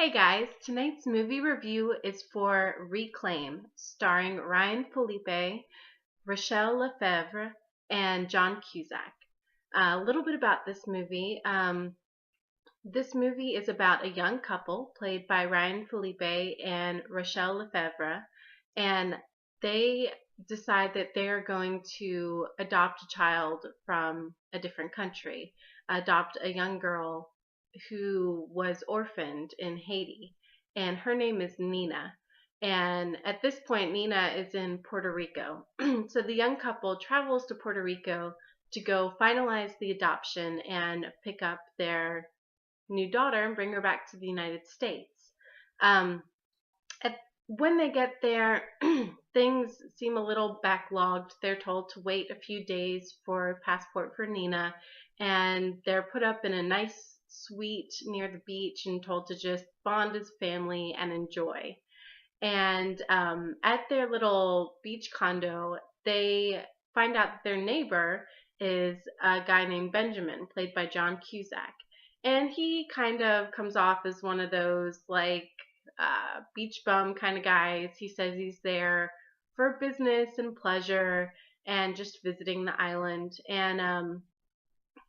Hey guys, tonight's movie review is for Reclaim, starring Ryan Phillippe, Rachelle LaFevre, and John Cusack. A little bit about this movie. This movie is about a young couple played by Ryan Phillippe and Rachelle LaFevre, and they decide that they're going to adopt a child from a different country, adopt a young girl who was orphaned in Haiti, and her name is Nina. And at this point, Nina is in Puerto Rico. So the young couple travels to Puerto Rico to go finalize the adoption and pick up their new daughter and bring her back to the United States. Um, when they get there, things seem a little backlogged. They're told to wait a few days for a passport for Nina, and they're put up in a nice suite near the beach and told to just bond as family and enjoy. And at their little beach condo, they find out that their neighbor is a guy named Benjamin, played by John Cusack. And he kind of comes off as one of those beach bum kind of guys. He says he's there for business and pleasure and just visiting the island, and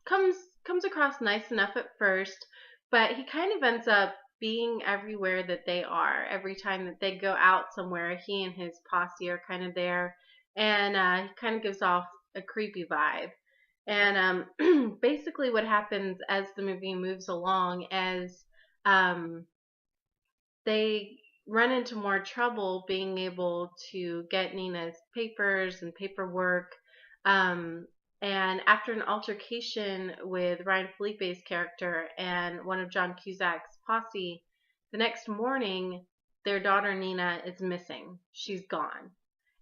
comes across nice enough at first, but he kind of ends up being everywhere that they are. Every time that they go out somewhere, he and his posse are kind of there, and he kind of gives off a creepy vibe. And basically, what happens as the movie moves along is um, they run into more trouble being able to get Nina's papers and paperwork. Um, and after an altercation with Ryan Phillippe's character and one of John Cusack's posse, the next morning, their daughter Nina is missing. She's gone.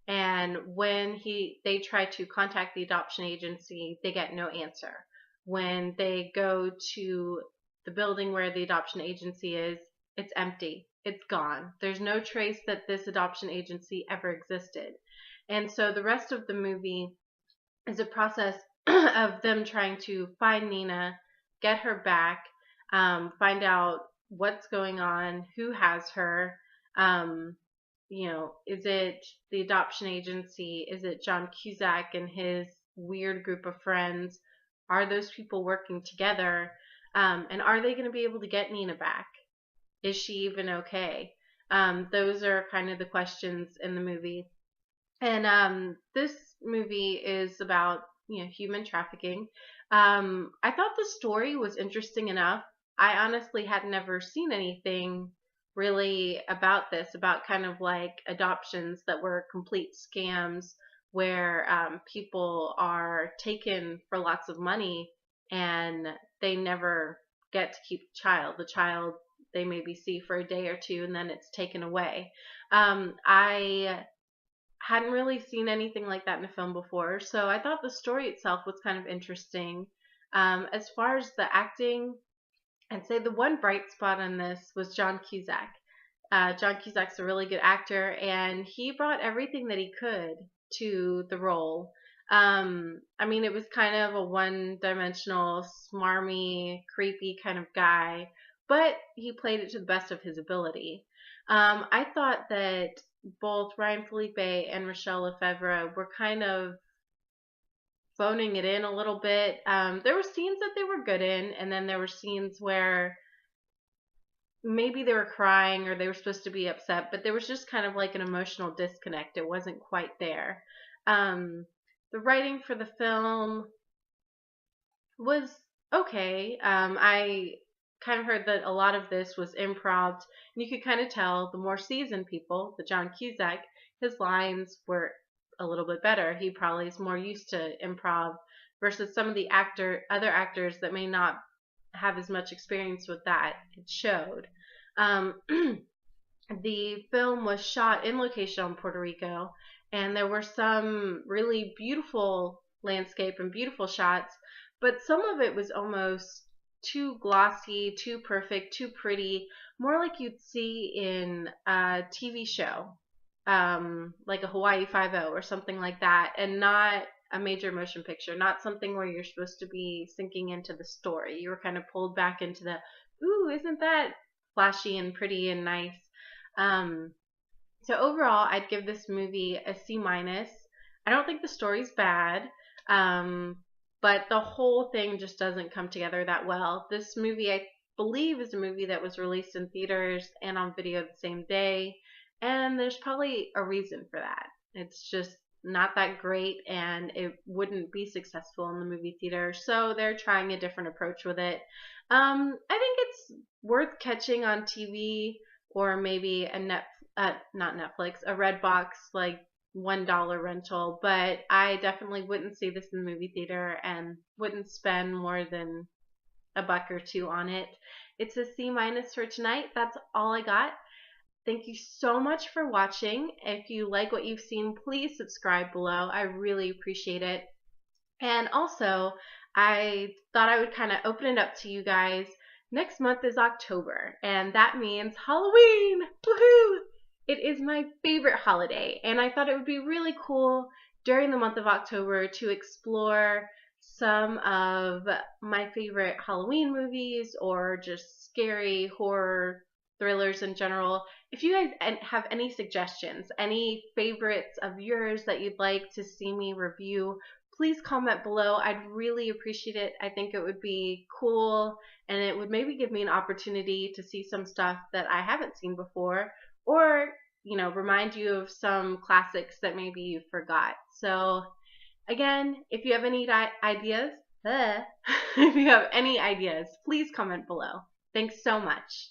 And when they try to contact the adoption agency, they get no answer. When they go to the building where the adoption agency is, it's empty. It's gone. There's no trace that this adoption agency ever existed. And so the rest of the movie is a process of them trying to find Nina, get her back, find out what's going on, who has her. Is it the adoption agency? Is it John Cusack and his weird group of friends? Are those people working together? And are they going to be able to get Nina back? Is she even okay? Those are kind of the questions in the movie. And this movie is about human trafficking. I thought the story was interesting enough. I honestly had never seen anything really about this, about kind of like adoptions that were complete scams where people are taken for lots of money and they never get to keep the child. The child they maybe see for a day or two and then it's taken away. I hadn't really seen anything like that in a film before, so I thought the story itself was kind of interesting. As far as the acting, I'd say the one bright spot on this was John Cusack. John Cusack's a really good actor, and he brought everything that he could to the role. It was kind of a one-dimensional, smarmy, creepy kind of guy, but he played it to the best of his ability. I thought that both Ryan Phillippe and Rachelle LaFevre were kind of phoning it in a little bit. There were scenes that they were good in, and then there were scenes where maybe they were crying or they were supposed to be upset, but there was just kind of like an emotional disconnect. It wasn't quite there. The writing for the film was okay. I kind of heard that a lot of this was improv, and you could kind of tell the more seasoned people, the John Cusack, his lines were a little bit better. He probably is more used to improv versus some of the other actors that may not have as much experience with that. It showed. The film was shot in location on Puerto Rico, and there were some really beautiful landscape and beautiful shots, but some of it was almost too glossy, too perfect, too pretty, more like you'd see in a TV show, like a Hawaii Five-0 or something like that, and not a major motion picture, not something where you're supposed to be sinking into the story. You were kind of pulled back into the, ooh, isn't that flashy and pretty and nice. So overall, I'd give this movie a C minus. I don't think the story's bad, um, but the whole thing just doesn't come together that well. This movie, I believe, is a movie that was released in theaters and on video the same day, and there's probably a reason for that. It's just not that great, and it wouldn't be successful in the movie theater, so they're trying a different approach with it. I think it's worth catching on TV or maybe not Netflix, a Redbox like $1 rental, but I definitely wouldn't see this in the movie theater and wouldn't spend more than a buck or two on it. It's a C minus for tonight. That's all I got. Thank you so much for watching. If you like what you've seen, please subscribe below. I really appreciate it. And also, I thought I would kind of open it up to you guys. Next month is October, and that means Halloween! Woohoo! It is my favorite holiday, and I thought it would be really cool during the month of October to explore some of my favorite Halloween movies or just scary horror thrillers in general. If you guys have any suggestions, any favorites of yours that you'd like to see me review, please comment below. I'd really appreciate it. I think it would be cool, and it would maybe give me an opportunity to see some stuff that I haven't seen before, or remind you of some classics that maybe you forgot. So again, if you have any ideas, if you have any ideas, please comment below. Thanks so much.